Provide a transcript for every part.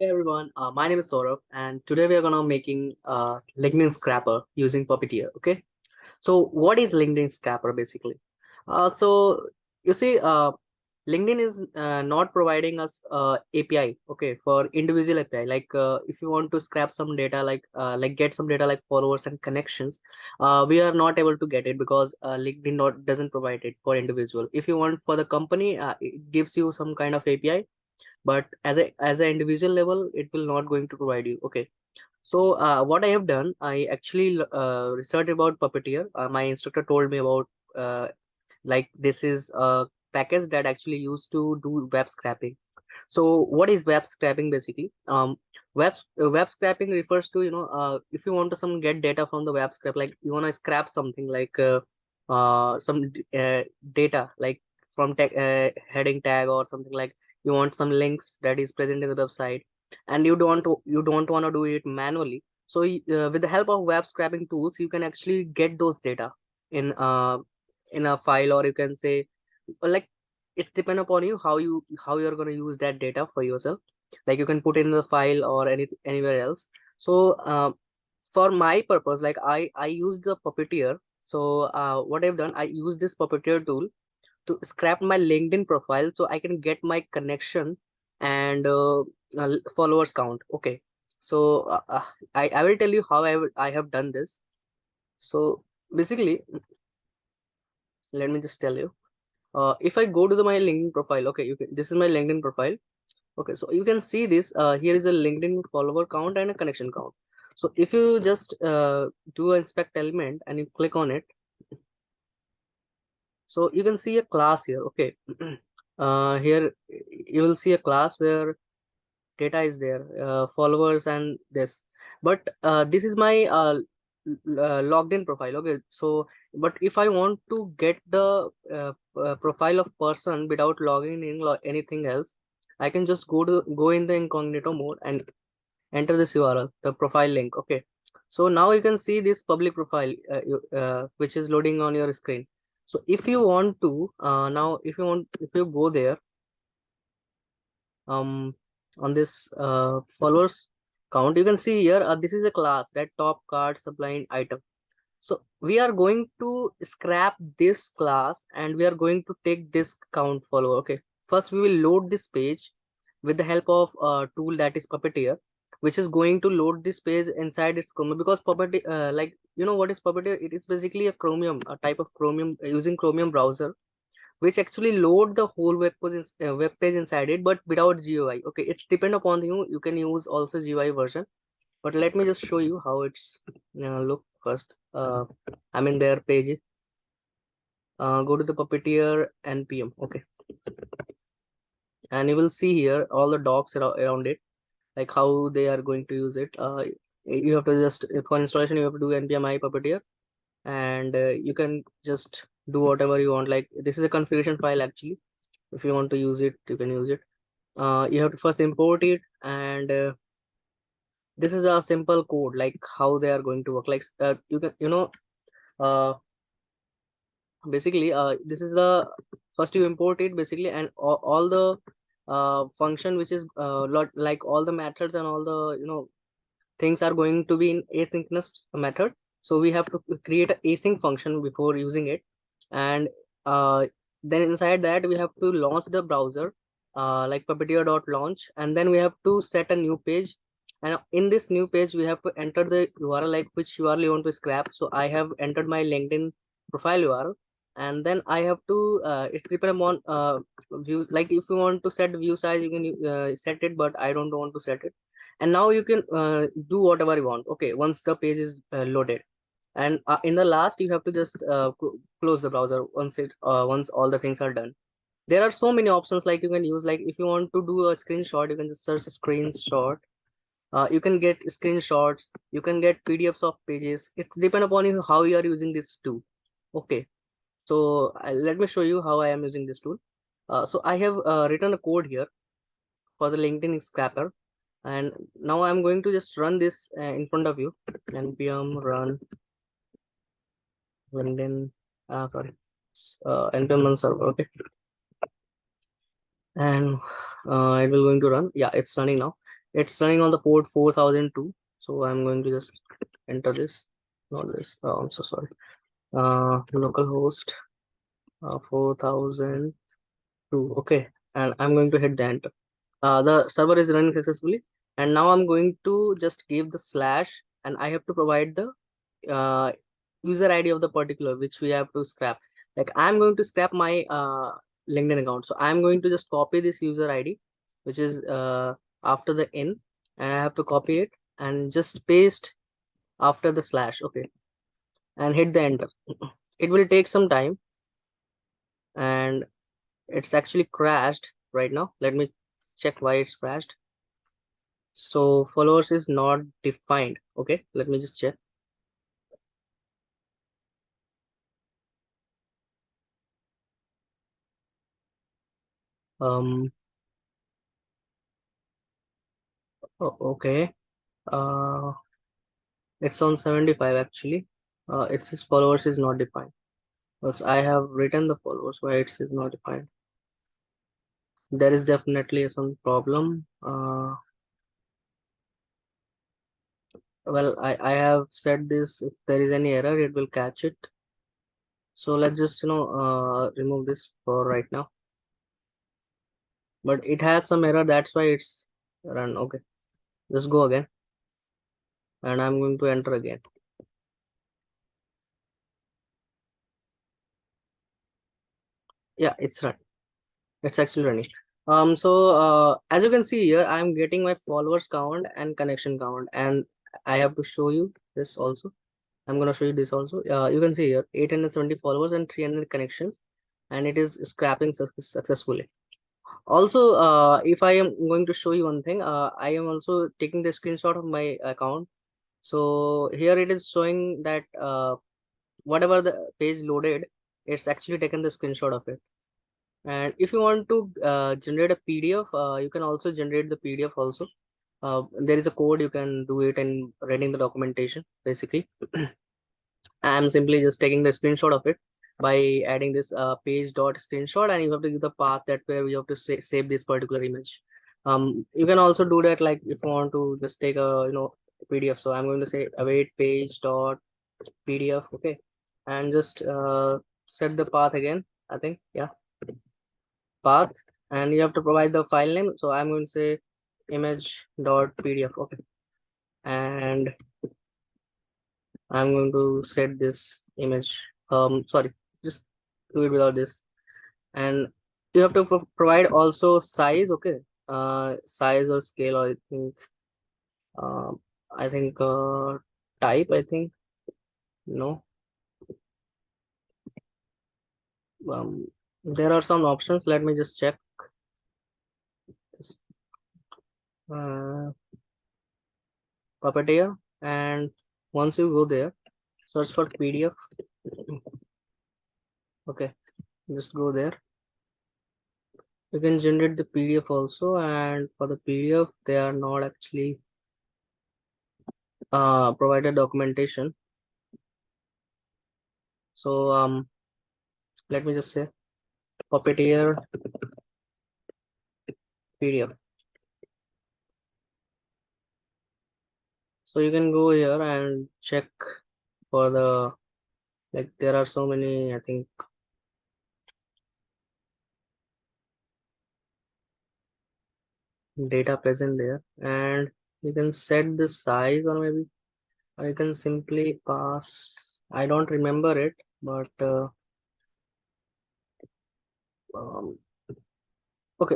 Hey everyone, my name is Saurabh, and today we are gonna making LinkedIn scrapper using Puppeteer. Okay, so what is LinkedIn scrapper basically? So you see, LinkedIn is not providing us API, okay, for individual API. Like if you want to scrap some data, like get some data like followers and connections, we are not able to get it because LinkedIn not doesn't provide it for individual. If you want for the company, it gives you some kind of API, but as a individual level it will not going to provide you. Okay, so what I have done, I actually researched about Puppeteer. My instructor told me about uh, like this is a package that actually used to do web scraping. So what is web scraping basically? Web scraping refers to, if you want to some get data from the web scrap, like you want to scrap something like data like from heading tag or something, like you want some links that is present in the website, and you don't want to do it manually. So with the help of web scraping tools you can actually get those data in in a file, or you can say, like, it's depend upon you how you're going to use that data for yourself. Like you can put in the file or anywhere else. So for my purpose, like I use the Puppeteer. So what I've done, I use this Puppeteer tool to scrap my LinkedIn profile so I can get my connection and followers count. Okay, so I will tell you how I have done this. So basically, let me just tell you. If I go to my LinkedIn profile, okay, this is my LinkedIn profile. Okay, so you can see this. Here is a LinkedIn follower count and a connection count. So if you just do a inspect element and you click on it, so you can see a class here. Okay, here you will see a class where data is there, followers and this. But this is my logged in profile. Okay, so but if I want to get the profile of person without logging in anything else, I can just go in the incognito mode and enter this URL, the profile link. Okay, so now you can see this public profile which is loading on your screen. So if you want to now if you go there, um on this followers count, you can see here, this is a class that top card supplying item. So we are going to scrap this class and we are going to take this count follower. Okay, first we will load this page with the help of a tool that is Puppeteer, which is going to load this page inside its Chromium. Because Puppeteer, like, you know what is Puppeteer? It is basically a Chromium, a type of Chromium, using Chromium browser, which actually load the whole web page inside it, but without GUI. Okay, it's depend upon you. You can use also GUI version, but let me just show you how it's look first. I'm in their page. Go to the Puppeteer npm. Okay, and you will see here all the docs around it, like how they are going to use it. You have to just, for installation, you have to do npm i Puppeteer, and you can just do whatever you want. Like this is a configuration file actually. If you want to use it, you can use it. You have to first import it, and this is a simple code, like how they are going to work. Like you can, uh, basically, this is the first you import it basically, and all the function which is lot, like all the methods and all the things are going to be in asynchronous method. So we have to create a async function before using it, and uh, then inside that we have to launch the browser, like puppeteer.launch, and then we have to set a new page. And in this new page we have to enter the URL, like which URL you want to scrap. So I have entered my LinkedIn profile URL, and then I have to it's depend on views. Like if you want to set view size, you can set it, but I don't want to set it. And now you can do whatever you want. Okay, once the page is loaded, and in the last you have to just close the browser once all the things are done. There are so many options, like you can use, like if you want to do a screenshot, you can just search a screenshot. You can get screenshots, you can get PDFs of pages. It's depend upon you how you are using this tool. Okay, so let me show you how I am using this tool. So I have written a code here for the LinkedIn scrapper, and now I'm going to just run this in front of you. npm run LinkedIn, sorry, npm run server. Okay, and it will going to run. Yeah, it's running now. It's running on the port 4002. So I'm going to just enter this, not this. Oh, I'm so sorry. Localhost 4002. Okay, and I'm going to hit the enter. The server is running successfully, and now I'm going to just give the slash, and I have to provide the uh, user ID of the particular which we have to scrap. Like I'm going to scrap my LinkedIn account, so I'm going to just copy this user ID, which is after the in, and I have to copy it and just paste after the slash. Okay, and hit the enter. It will take some time, and it's actually crashed right now. Let me check why it's crashed. So followers is not defined. Okay, let me just check. Um, okay. Uh, it's on 75 actually. It says followers is not defined. Because I have written the followers, why it says not defined. There is definitely some problem. Well, I have said this, if there is any error, it will catch it. So let's just, remove this for right now. But it has some error, that's why it's run. Okay, just go again. And I'm going to enter again. Yeah, it's run. It's actually running. As you can see here, I'm getting my followers count and connection count, and I have to show you this also. I'm gonna show you this also. You can see here 870 followers and 300 connections, and it is scrapping successfully. Also, if I am going to show you one thing, I am also taking the screenshot of my account. So here it is showing that whatever the page loaded, it's actually taken the screenshot of it. And if you want to generate a PDF, you can also generate the PDF also. There is a code, you can do it in reading the documentation basically. I'm simply just taking the screenshot of it by adding this page dot screenshot, and you have to give the path that where you have to save this particular image. You can also do that like if you want to just take a PDF. So I'm going to say await page dot PDF. Okay, and just set the path again. I think yeah, path, and you have to provide the file name. So I'm going to say image dot PDF. Okay, and I'm going to set this image. Sorry, just do it without this. And you have to provide also size. Okay, size or scale, or uh, I think type. I think no. Um, there are some options. Let me just check. Uh, Puppeteer, and once you go there, search for PDF. Okay, just go there. You can generate the PDF also, and for the PDF, they are not actually provided documentation. So let me just say Puppeteer PDF. So you can go here and check for the, like there are so many, I think, data present there, and you can set the size, or maybe, or you can simply pass. I don't remember it, but um, okay,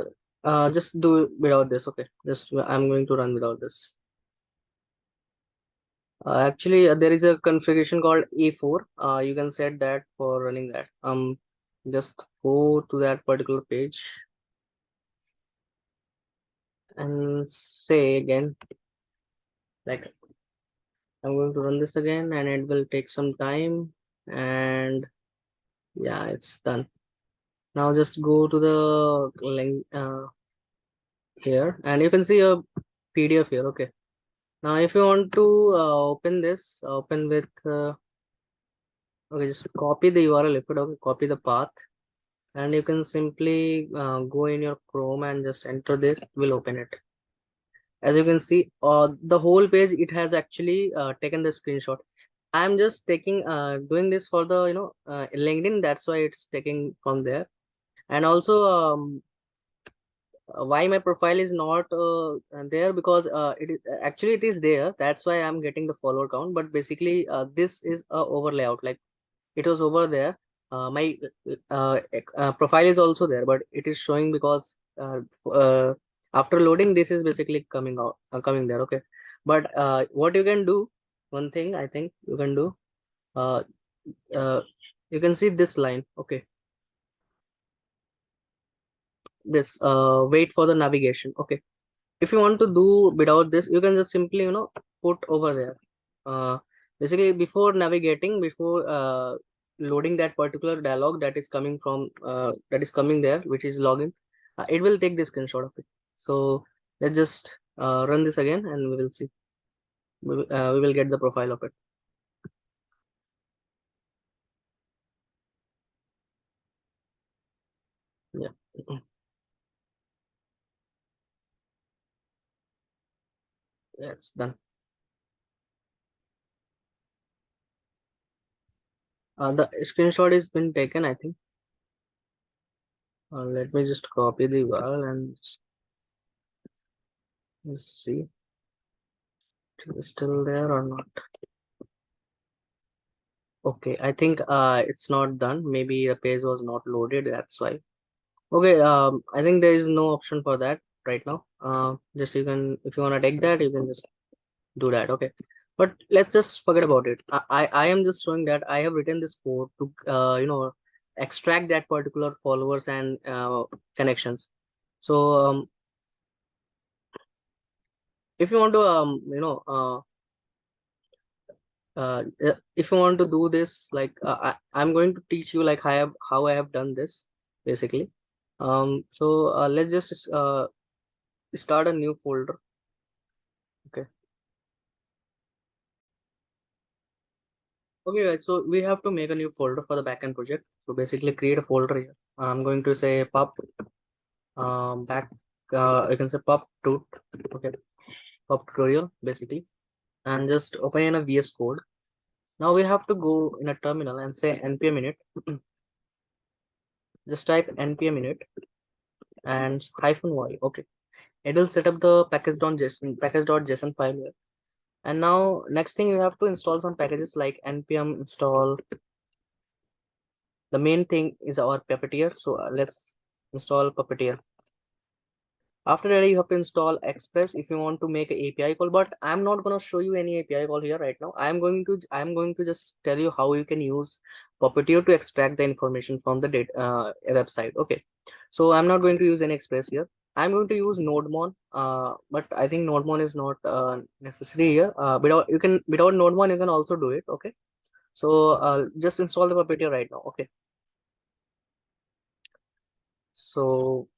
just do it without this. Okay, just I'm going to run without this. Actually, there is a configuration called A4. You can set that for running that. Just go to that particular page and say again, like I'm going to run this again, and it will take some time. And yeah, it's done. Now just go to the link here, and you can see a PDF here. Okay. Now, if you want to open this, open with okay, just copy the URL. If you don't copy the path, and you can simply go in your Chrome and just enter this. Will open it. As you can see, the whole page it has actually taken the screenshot. I'm just taking doing this for the LinkedIn. That's why it's taking from there. And also why my profile is not there, because it is actually it is there. That's why I'm getting the follower count. But basically, this is a over layout. Like it was over there. My profile is also there, but it is showing because after loading, this is basically coming out, coming there. Okay, but what you can do, one thing I think you can do, uh, uh, you can see this line. Okay, this wait for the navigation. Okay, if you want to do without this, you can just simply put over there. Basically, before navigating, before loading that particular dialog that is coming from that is coming there, which is login, it will take this screenshot of it. So let's just run this again, and we will see. We will get the profile of it. Yeah. Yeah, it's done. The screenshot has been taken, I think. Let me just copy the URL and let's see if it's still there or not. Okay, I think it's not done. Maybe the page was not loaded, that's why. Okay, I think there is no option for that right now. Just you can, if you want to take that, you can just do that. Okay, but let's just forget about it. I am just showing that I have written this code to extract that particular followers and connections. So if you want to if you want to do this, like I'm going to teach you like how I have done this basically. So let's just start a new folder. Okay. Okay, guys. So we have to make a new folder for the backend project. So basically, create a folder here. I'm going to say pub back. You can say pub tut. Okay, pub tutorial basically, and just open in a VS Code. Now we have to go in a terminal and say npm init. Just type npm init and -y. Okay, it will set up the package.json file here. And now next thing you have to install some packages like npm install. The main thing is our Puppeteer. So let's install Puppeteer. After that, you have to install Express if you want to make an API call. But I'm not gonna show you any API call here right now. I'm going to just tell you how you can use Puppeteer to extract the information from the data website. Okay. So I'm not going to use any Express here. I'm going to use NodeMon, but I think NodeMon is not necessary here. Without NodeMon you can also do it. Okay. So just install the Puppeteer right now. Okay. So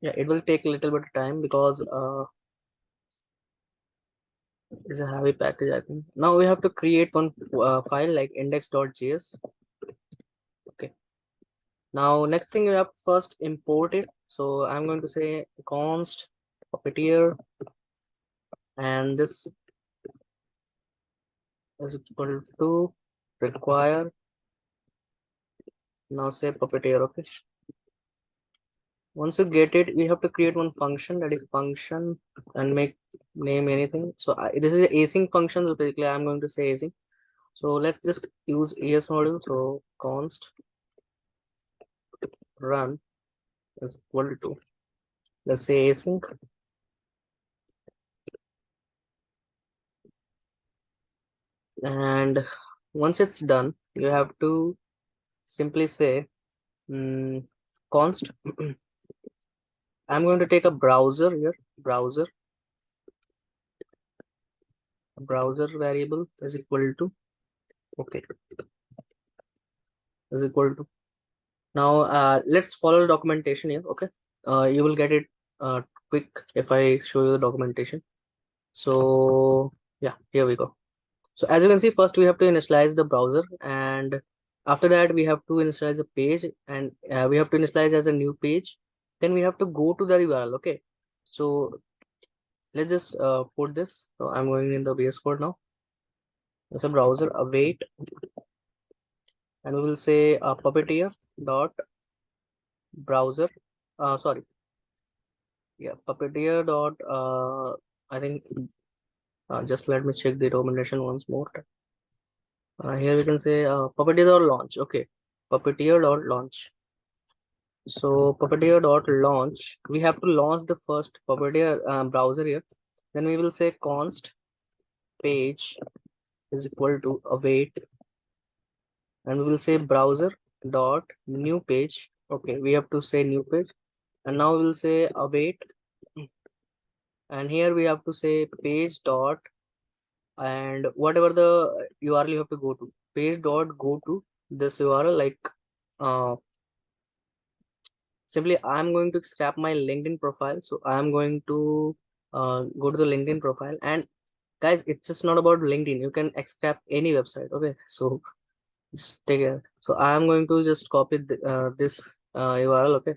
yeah, it will take a little bit of time because it's a heavy package, I think. Now we have to create one file like index.js. Okay. Now next thing we have to first import it. So I'm going to say const puppeteer, and this is equal to require. Now say puppeteer. Okay. Once you get it, we have to create one function, that is function, and make name anything. So this is a async function. So basically I'm going to say async. So let's just use AS module. So const run is equal to, let's say, async. And once it's done, you have to simply say const. I'm going to take a browser here. Browser variable is equal to, okay, is equal to. Now let's follow the documentation here. Okay. You will get it quick if I show you the documentation. So yeah, here we go. So as you can see, first we have to initialize the browser, and after that we have to initialize the page, and we have to initialize as a new page. then we have to go to the URL. Okay, so let's just put this. So I'm going in the VS Code now. As a browser await, and we will say puppeteer dot browser, sorry, yeah, puppeteer dot I think, just let me check the documentation once more. Here we can say puppeteer dot launch. Okay, puppeteer dot launch. So puppeteer dot launch, we have to launch the first puppeteer browser here. Then we will say const page is equal to await, and we will say browser dot new page. Okay, we have to say new page, and now we will say await, and here we have to say page dot, and whatever the URL you have to go to, page dot go to this URL, like uh simply I'm going to scrap my LinkedIn profile. So I'm going to go to the LinkedIn profile, and guys, it's just not about LinkedIn, you can extract any website. Okay, so just take it. So I'm going to just copy this URL, okay,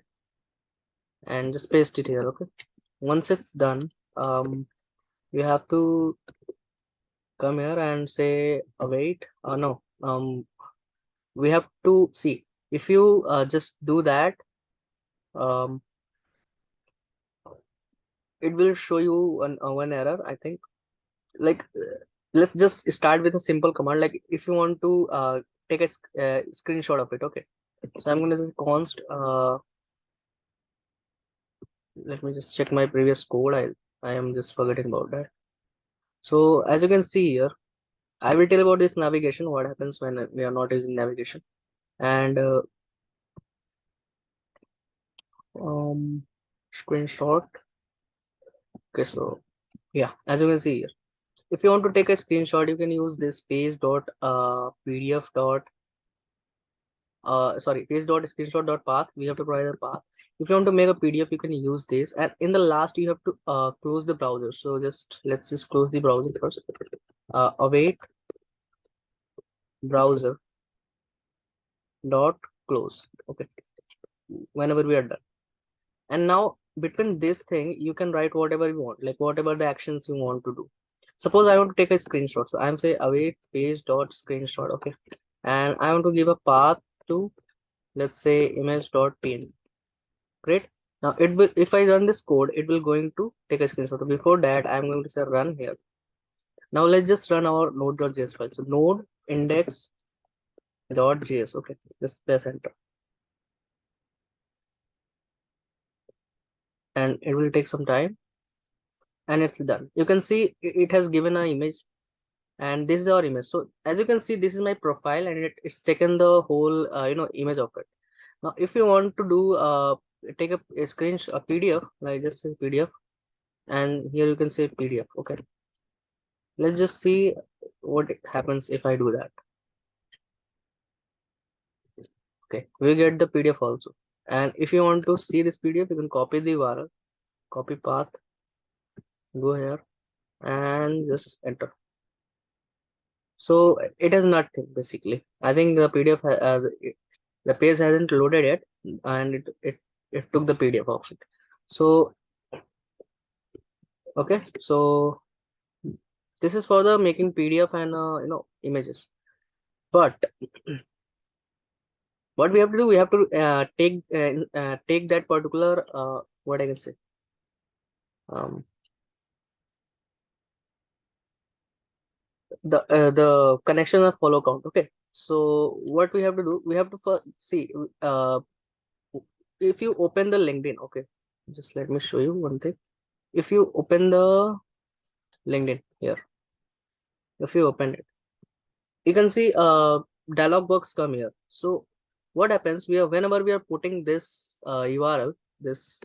and just paste it here. Okay, once it's done, you have to come here and say await. No, we have to see, if you just do that, um it will show you one error, I think. Like, let's just start with a simple command. Like, if you want to take a screenshot of it. Okay, so I'm going to say const, let me just check my previous code. I am just forgetting about that. So as you can see here, I will tell about this navigation, what happens when we are not using navigation. And screenshot. Okay, so yeah, as you can see here, if you want to take a screenshot, you can use this page dot pdf dot sorry, page dot screenshot dot path. We have to provide a path. If you want to make a PDF, you can use this, and in the last you have to close the browser. So just let's just close the browser first. Await browser dot close. Okay, whenever we are done. And now between this thing, you can write whatever you want, like whatever the actions you want to do. Suppose I want to take a screenshot, so I'm say await page dot screenshot. Okay, and I want to give a path to, let's say, image.png. Great. Now it will, if I run this code, it will going to take a screenshot. Before that, I'm going to say run here. Now let's just run our node.js file. So node index.js. Okay, just press enter, and it will take some time, and it's done. You can see it has given an image, and this is our image. So as you can see, this is my profile, and it's taken the whole image of it. Now if you want to do take a screenshot, a PDF, like just say PDF, and here you can say PDF. Okay, let's just see what happens if I do that. Okay, we get the PDF also. And if you want to see this PDF, you can copy the URL, copy path, go here, and just enter. So it has nothing basically. I think the PDF the page hasn't loaded yet, and it took the PDF of it. So okay, so this is for the making PDF and images. But what we have to do, we have to take that particular what I can say, um the connection of follow count. Okay, so what we have to do, we have to first see, uh if you open the LinkedIn. Okay, just let me show you one thing. If you open the LinkedIn here, if you open it, you can see dialog box come here. So what happens, we are, whenever we are putting this URL, this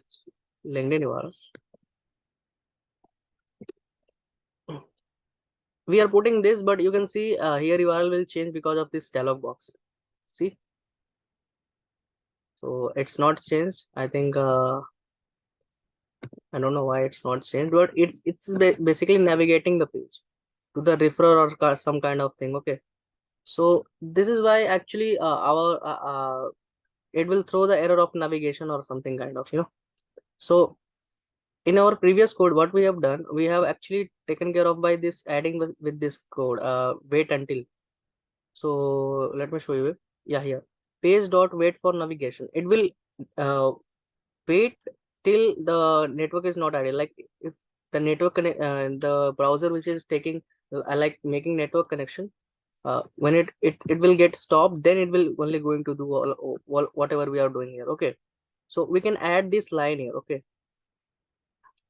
LinkedIn URL, we are putting this, but you can see here URL will change because of this dialog box. See, so it's not changed. I think I don't know why it's not changed, but it's basically navigating the page to the referrer or some kind of thing. Okay, so this is why actually our it will throw the error of navigation or something kind of. So in our previous code, what we have done, we have actually taken care of by this adding with this code, wait until. So let me show you. Yeah, here. Page dot wait for navigation. It will uh, wait till the network is not added. Like if the the browser which is taking, like making network connection, when it will get stopped, then it will only going to do all whatever we are doing here. Okay, so we can add this line here. Okay,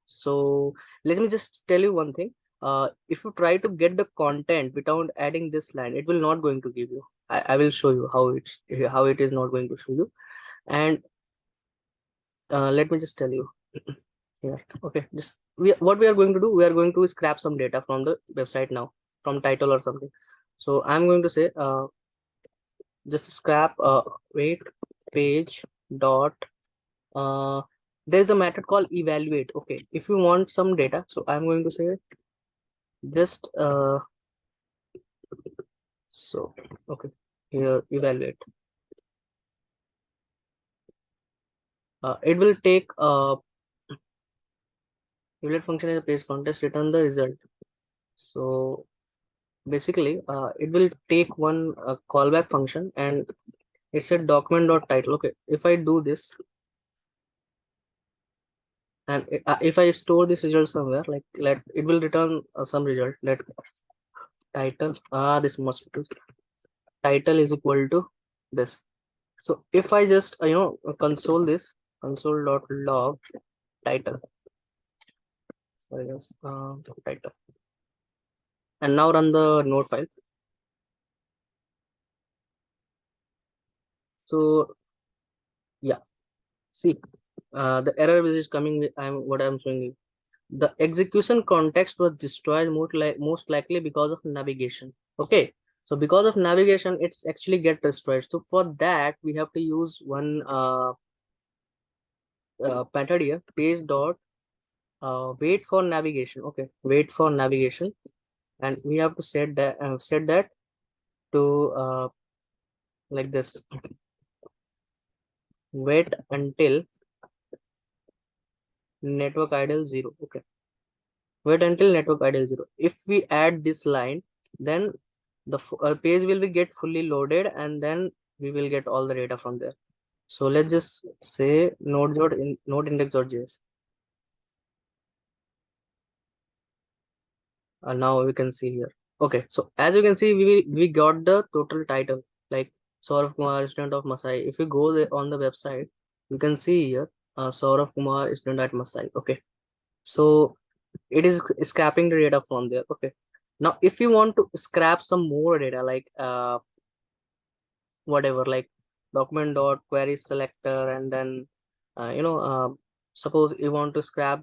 so let me just tell you one thing. If you try to get the content without adding this line, it will not going to give you. I will show you how it is not going to show you. And let me just tell you here. Okay, just what we are going to do, we are going to scrap some data from the website now, from title or something. So I'm going to say just scrap wait page dot there's a method called evaluate. Okay, if you want some data, so I'm going to say just so okay, here evaluate. It will take evaluate function is a page context, return the result. So basically it will take one callback function, and it's a document dot title. Okay, if I do this, and if I store this result somewhere, like let it will return some result. Let title this mosquito title is equal to this. So if I just console this, console dot log title, sorry guys, title, and now run the node file. So yeah, see the error which is coming with what I'm showing you. The execution context was destroyed most likely because of navigation. Okay, so because of navigation, it's actually get destroyed. So for that, we have to use one method here, page dot wait for navigation. Okay, wait for navigation, and we have to set that to like this, wait until network idle 0. Okay, wait until network idle 0. If we add this line, then the page will be get fully loaded, and then we will get all the data from there. So let's just say node index.js. Now we can see here. Okay, so as you can see, we got the total title, like Saurav Kumar, student of Masai. If you go there on the website, you can see here Saurav Kumar, student at Masai. Okay, so it is scrapping the data from there. Okay, now if you want to scrap some more data, like whatever, like document dot query selector, and then suppose you want to scrap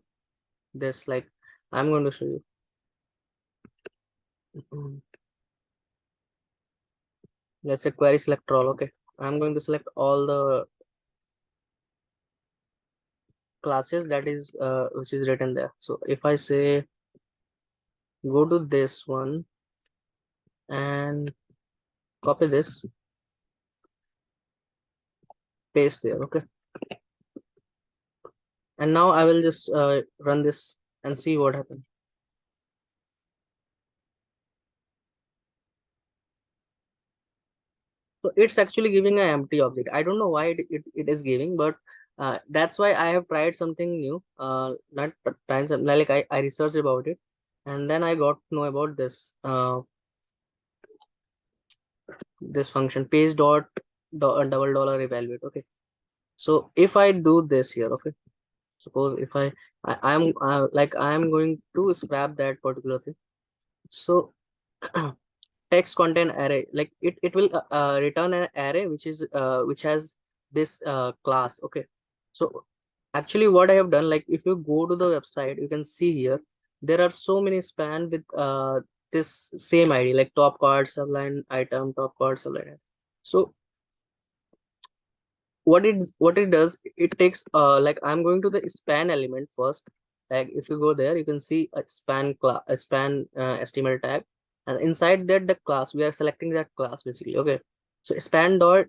this, like I'm going to show you. Mhm. Let's say query selector all. Okay, I'm going to select all the classes that is which is written there. So if I say go to this one and copy this, paste there. Okay, and now I will just run this and see what happens. So it's actually giving an empty object. I don't know why it is giving, but that's why I have tried something new. Not times like I researched about it, and then I got to know about this function page dot double dollar evaluate. Okay, so if I do this here, okay, suppose if I'm like I'm going to scrap that particular thing. So text content array, like it will return an array which has this class. Okay, so actually what I have done, like if you go to the website, you can see here there are so many span with this same id, like top card subline item, top card subline item. So what it does, it takes like I'm going to the span element first. Like if you go there, you can see a span class, a span html tag, and inside that the class we are selecting that class basically. Okay, so span dot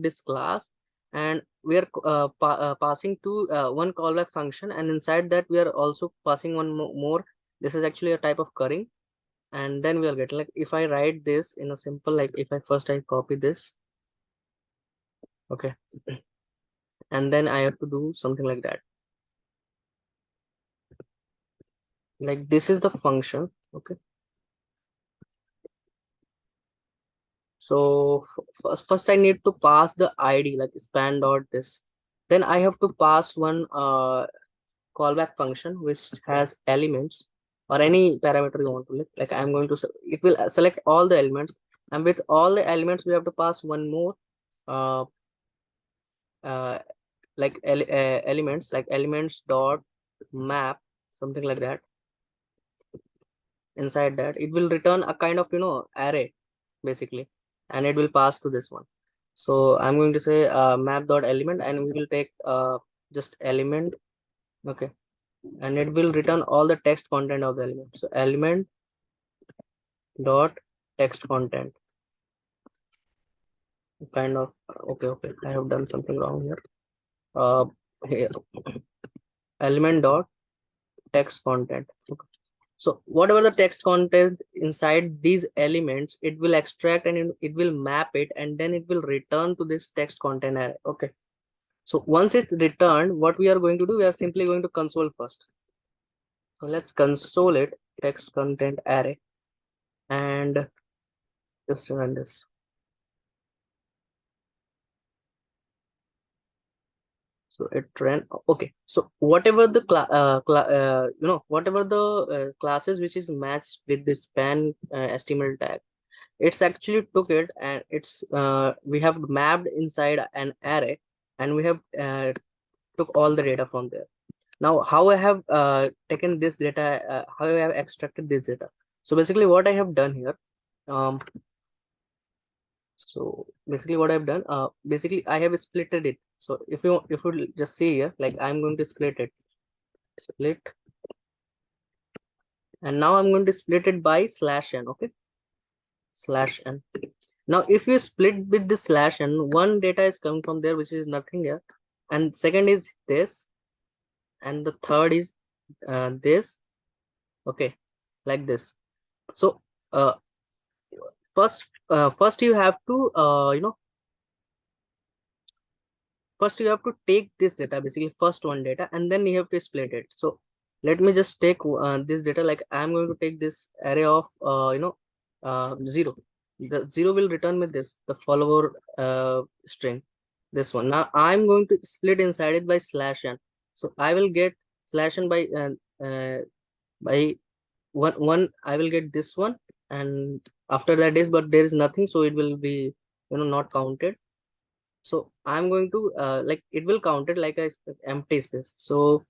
this class, and we are passing to one callback function, and inside that we are also passing one more. This is actually a type of currying, and then we are getting, like, if I write this in a simple, like, if I first I copy this, okay, and then I have to do something like that, like this is the function, okay. So first I need to pass the id, like span dot this, then I have to pass one callback function which has elements or any parameter you want to like I'm going to it will select all the elements, and with all the elements we have to pass one more uh, uh like elements, like elements dot map, something like that. Inside that it will return a kind of array basically, and it will pass to this one. So I'm going to say map dot element, and we will take just element, okay, and it will return all the text content of the element. So element dot text content, kind of, okay, I have done something wrong here. Here, element dot text content, okay. So whatever the text content inside these elements, it will extract and it will map it, and then it will return to this text content array, okay. So once it's returned, what we are going to do, we are simply going to console first. So let's console it, text content array, and just run this. So it ran, okay. So whatever the whatever the classes which is matched with this span HTML tag, it's actually took it, and it's we have mapped inside an array, and we have took all the data from there. Now how I have taken this data, how I have extracted this data. So basically what I have done here, um so basically what I've done, basically I have splitted it. So if you just see here, like I'm going to split it, split, and now I'm going to split it by slash n, okay, slash n. Now if you split with the slash n, one data is coming from there which is nothing here, and second is this, and the third is this, okay, like this. So uh first you have to first you have to take this data, basically first one data, and then you have to split it. So let me just take this data, like I'm going to take this array of 0. The 0 will return with this, the follower string, this one. Now I'm going to split inside it by slash n. So I will get slash n by one I will get this one, and after that is, but there is nothing, so it will be not counted. So I'm going to like it will count it like a empty space. So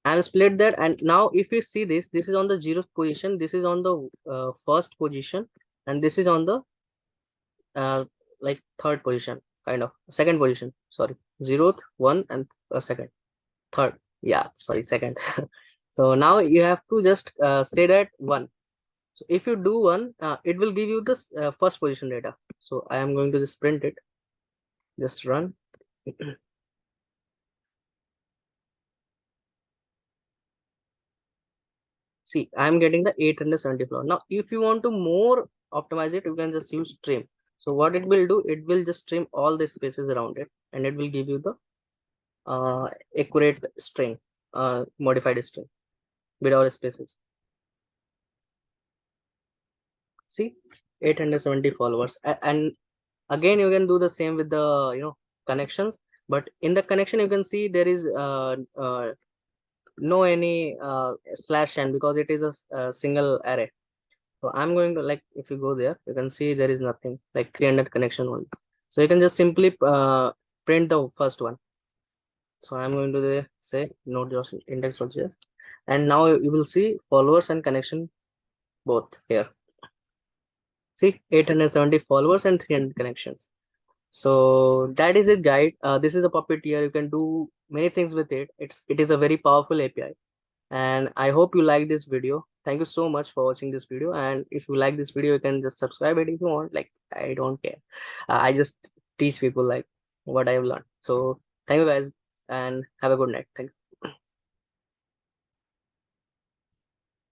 I'm split that, and now if you see this, this is on the 0th position, this is on the first position, and this is on the like third position, kind of second position, sorry, 0th, 1, and second, third, yeah, sorry, second. So now you have to just say that 1. So if you do 1, it will give you this first position data. So I am going to just print it, just run. See, I'm getting the 870 floor. Now, if you want to more optimize it, you can just use trim. So what it will do, it will just trim all the spaces around it, and it will give you the accurate string, modified string without spaces. See, 870 followers. And again, you can do the same with the connections. But in the connection, you can see there is no any slash n, because it is a single array. So I'm going to, like, if you go there, you can see there is nothing, like 300 connection only. So you can just simply print the first one. So I'm going to say node.js index.js, and now you will see followers and connection both here. See, 870 followers and 300 connections. So that is it, guide. This is a Puppeteer. You can do many things with it. It is a very powerful API, and I hope you like this video. Thank you so much for watching this video, and if you like this video, you can just subscribe it if you want. Like, I don't care. I just teach people like what I have learned. So thank you guys and have a good night. Thank you.